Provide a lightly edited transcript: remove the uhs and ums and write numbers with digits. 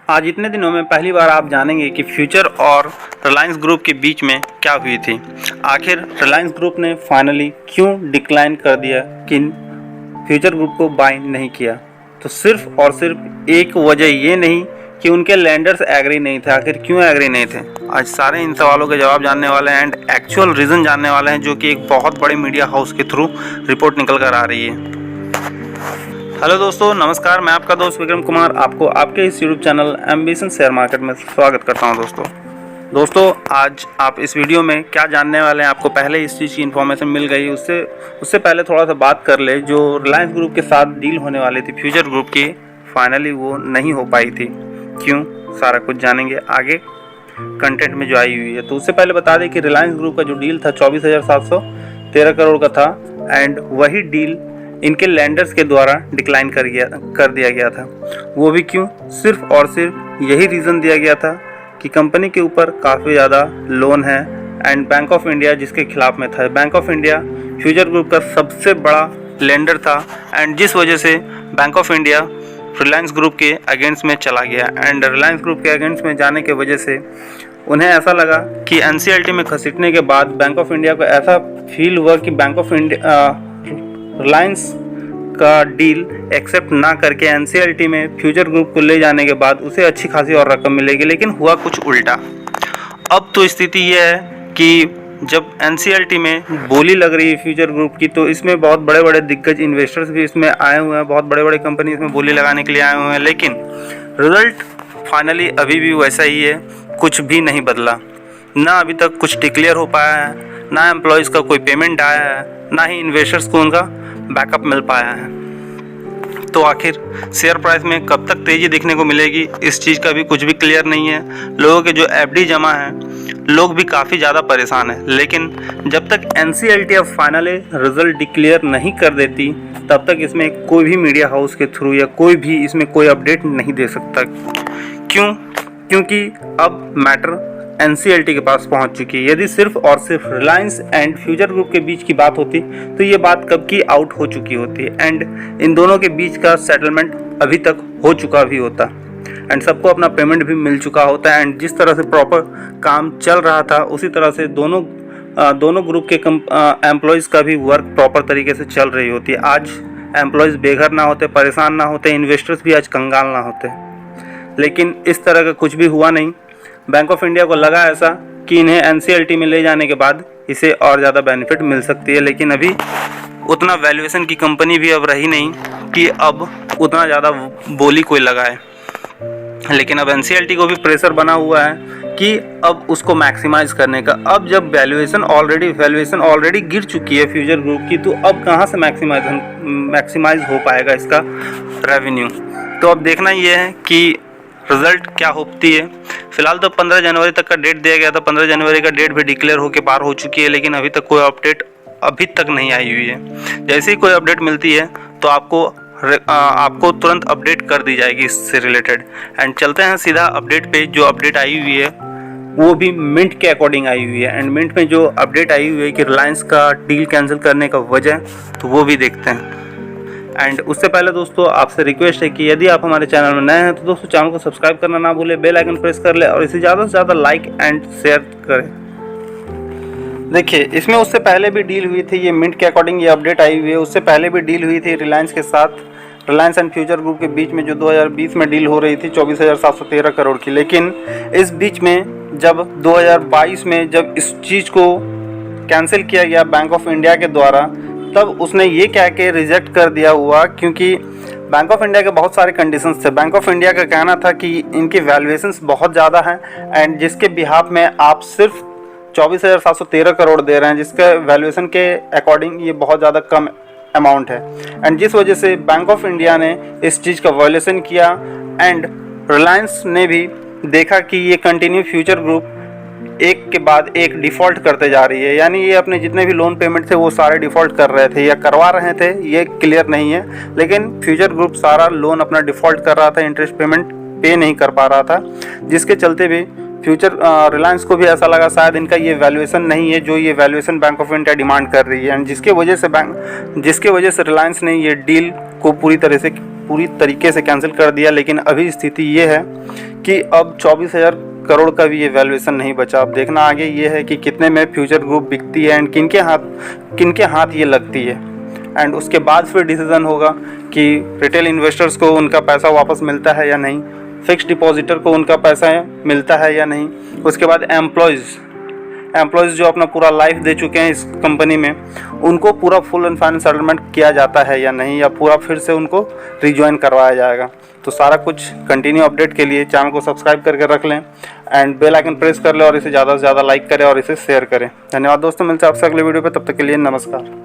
आज इतने दिनों में पहली बार आप जानेंगे कि फ्यूचर और रिलायंस ग्रुप के बीच में क्या हुई थी। आखिर रिलायंस ग्रुप ने फाइनली क्यों डिक्लाइन कर दिया कि फ्यूचर ग्रुप को बाय नहीं किया। तो सिर्फ और सिर्फ एक वजह ये नहीं कि उनके लैंडर्स एग्री नहीं थे। आखिर क्यों एग्री नहीं थे, आज सारे इन सवालों के जवाब जानने वाले हैं एंड एक्चुअल रीज़न जानने वाले हैं, जो कि एक बहुत बड़ी मीडिया हाउस के थ्रू रिपोर्ट निकल कर आ रही है। हेलो दोस्तों, नमस्कार। मैं आपका दोस्त विक्रम कुमार आपको आपके इस YouTube channel ambition share market में स्वागत करता हूं। दोस्तों आज आप इस वीडियो में क्या जानने वाले हैं, आपको पहले इस चीज़ की इन्फॉर्मेशन मिल गई। उससे पहले थोड़ा सा बात कर ले। जो रिलायंस ग्रुप के साथ डील होने वाली थी फ्यूचर ग्रुप की, फाइनली वो नहीं हो पाई थी। क्यों, सारा कुछ जानेंगे आगे कंटेंट में जो आई हुई है। तो उससे पहले बता दें कि रिलायंस ग्रुप का जो डील था 24,713 करोड़ का था एंड वही डील इनके लैंडर्स के द्वारा डिक्लाइन कर दिया गया था। वो भी क्यों, सिर्फ और सिर्फ यही रीज़न दिया गया था कि कंपनी के ऊपर काफ़ी ज़्यादा लोन है एंड बैंक ऑफ इंडिया जिसके खिलाफ में था। Bank of India future group का सबसे बड़ा लेंडर था एंड जिस वजह से bank of India Reliance group के अगेंस्ट में चला गया एंड रिलायंस ग्रुप के अगेंस्ट में जाने के वजह से उन्हें ऐसा लगा कि एनसीएलटी में घसीटने के बाद बैंक ऑफ इंडिया को ऐसा फील हुआ कि बैंक ऑफ इंडिया रिलायंस का डील एक्सेप्ट ना करके एनसीएलटी में फ्यूचर ग्रुप को ले जाने के बाद उसे अच्छी खासी और रकम मिलेगी। लेकिन हुआ कुछ उल्टा। अब तो स्थिति ये है कि जब एनसीएलटी में बोली लग रही है फ्यूचर ग्रुप की, तो इसमें बहुत बड़े बड़े दिग्गज इन्वेस्टर्स भी इसमें आए हुए हैं, बहुत बड़े बड़े कंपनी इसमें बोली लगाने के लिए आए हुए हैं। लेकिन रिजल्ट फाइनली अभी भी वैसा ही है, कुछ भी नहीं बदला। ना अभी तक कुछ डिक्लेयर हो पाया है, ना एम्प्लॉयज़ का कोई पेमेंट आया है, ना ही इन्वेस्टर्स को उनका बैकअप मिल पाया है। तो आखिर शेयर प्राइस में कब तक तेज़ी देखने को मिलेगी, इस चीज़ का भी कुछ भी क्लियर नहीं है। लोगों के जो एफडी जमा है, लोग भी काफ़ी ज़्यादा परेशान हैं। लेकिन जब तक एनसीएलटी अब फाइनली रिजल्ट डिक्लेयर नहीं कर देती, तब तक इसमें कोई भी मीडिया हाउस के थ्रू या कोई भी इसमें कोई अपडेट नहीं दे सकता। क्यों? क्योंकि अब मैटर एनसीएलटी के पास पहुंच चुकी है। यदि सिर्फ और सिर्फ रिलायंस एंड फ्यूचर ग्रुप के बीच की बात होती तो ये बात कब की आउट हो चुकी होती एंड इन दोनों के बीच का सेटलमेंट अभी तक हो चुका भी होता एंड सबको अपना पेमेंट भी मिल चुका होता एंड जिस तरह से प्रॉपर काम चल रहा था उसी तरह से दोनों ग्रुप के एम्प्लॉयज़ का भी वर्क प्रॉपर तरीके से चल रही होती। आज एम्प्लॉयज़ बेघर ना होते, परेशान ना होते, इन्वेस्टर्स भी आज कंगाल ना होते। लेकिन इस तरह का कुछ भी हुआ नहीं। बैंक ऑफ इंडिया को लगा ऐसा कि इन्हें एनसीएलटी में ले जाने के बाद इसे और ज़्यादा बेनिफिट मिल सकती है। लेकिन अभी उतना वैल्यूएशन की कंपनी भी अब रही नहीं कि अब उतना ज़्यादा बोली कोई लगाए। लेकिन अब एनसीएलटी को भी प्रेशर बना हुआ है कि अब उसको मैक्सिमाइज करने का। अब जब वैल्यूएशन ऑलरेडी गिर चुकी है फ्यूचर ग्रुप की, तो अब कहाँ से मैक्सिमाइज हो पाएगा इसका रेवेन्यू। तो अब देखना ये है कि रिजल्ट क्या होती है। फिलहाल तो 15 जनवरी तक का डेट दिया गया था। 15 जनवरी का डेट भी डिक्लेयर होकर पार हो चुकी है, लेकिन अभी तक कोई अपडेट अभी तक नहीं आई हुई है। जैसे ही कोई अपडेट मिलती है तो आपको तुरंत अपडेट कर दी जाएगी इससे रिलेटेड। एंड चलते हैं सीधा अपडेट पे। जो अपडेट आई हुई है वो भी मिंट के अकॉर्डिंग आई हुई है एंड मिंट में जो अपडेट आई हुई है कि रिलायंस का डील कैंसिल करने का वजह, तो वो भी देखते हैं। एंड उससे पहले दोस्तों आपसे रिक्वेस्ट है कि यदि आप हमारे चैनल में नए हैं तो दोस्तों चैनल को सब्सक्राइब करना ना भूलें, बेल आइकन प्रेस कर ले और इसे ज़्यादा से ज़्यादा लाइक एंड शेयर करें। देखिए, इसमें उससे पहले भी डील हुई थी। ये मिंट के अकॉर्डिंग ये अपडेट आई हुई है। उससे पहले भी डील हुई थी रिलायंस के साथ, रिलायंस एंड फ्यूचर ग्रुप के बीच में, जो 2020 में डील हो रही थी 24,713 करोड़ की। लेकिन इस बीच में जब 2022 में जब इस चीज़ को कैंसिल किया गया बैंक ऑफ इंडिया के द्वारा, तब उसने ये कह के रिजेक्ट कर दिया हुआ, क्योंकि बैंक ऑफ इंडिया के बहुत सारे कंडीशंस थे। बैंक ऑफ इंडिया का कहना था कि इनकी वैल्यूएशंस बहुत ज़्यादा हैं एंड जिसके बिहाफ में आप सिर्फ 24,713 करोड़ दे रहे हैं, जिसके वैल्यूएशन के अकॉर्डिंग ये बहुत ज़्यादा कम अमाउंट है। एंड जिस वजह से बैंक ऑफ इंडिया ने इस चीज़ का वैल्यूएशन किया एंड रिलायंस ने भी देखा कि ये कंटिन्यू फ्यूचर ग्रुप एक के बाद एक डिफ़ॉल्ट करते जा रही है। यानी ये अपने जितने भी लोन पेमेंट थे वो सारे डिफ़ॉल्ट कर रहे थे या करवा रहे थे, ये क्लियर नहीं है। लेकिन फ्यूचर ग्रुप सारा लोन अपना डिफ़ॉल्ट कर रहा था, इंटरेस्ट पेमेंट पे नहीं कर पा रहा था, जिसके चलते भी रिलायंस को भी ऐसा लगा शायद इनका ये वैल्यूएशन नहीं है जो ये valuation bank of India demand कर रही है एंड जिसके वजह से रिलायंस ने ये डील को पूरी तरीके से कैंसिल कर दिया। लेकिन अभी स्थिति ये है कि अब 24,000 करोड़ का भी ये वैल्यूएशन नहीं बचा। अब देखना आगे ये है कि कितने में फ्यूचर ग्रुप बिकती है एंड किनके हाथ ये लगती है। एंड उसके बाद फिर डिसीजन होगा कि रिटेल इन्वेस्टर्स को उनका पैसा वापस मिलता है या नहीं, फिक्स डिपॉजिटर को उनका पैसा मिलता है या नहीं। उसके बाद एम्प्लॉयज़ जो अपना पूरा लाइफ दे चुके हैं इस कंपनी में, उनको पूरा फुल एंड फाइनल सेटलमेंट किया जाता है या नहीं, या पूरा फिर से उनको रिज्वाइन करवाया जाएगा। तो सारा कुछ कंटिन्यू अपडेट के लिए चैनल को सब्सक्राइब करके रख लें एंड बेल आइकन प्रेस कर लें और इसे ज़्यादा से ज़्यादा लाइक करें और इसे शेयर करें। धन्यवाद दोस्तों, मिलते हैं आपसे अगले वीडियो पे। तब तक के लिए नमस्कार।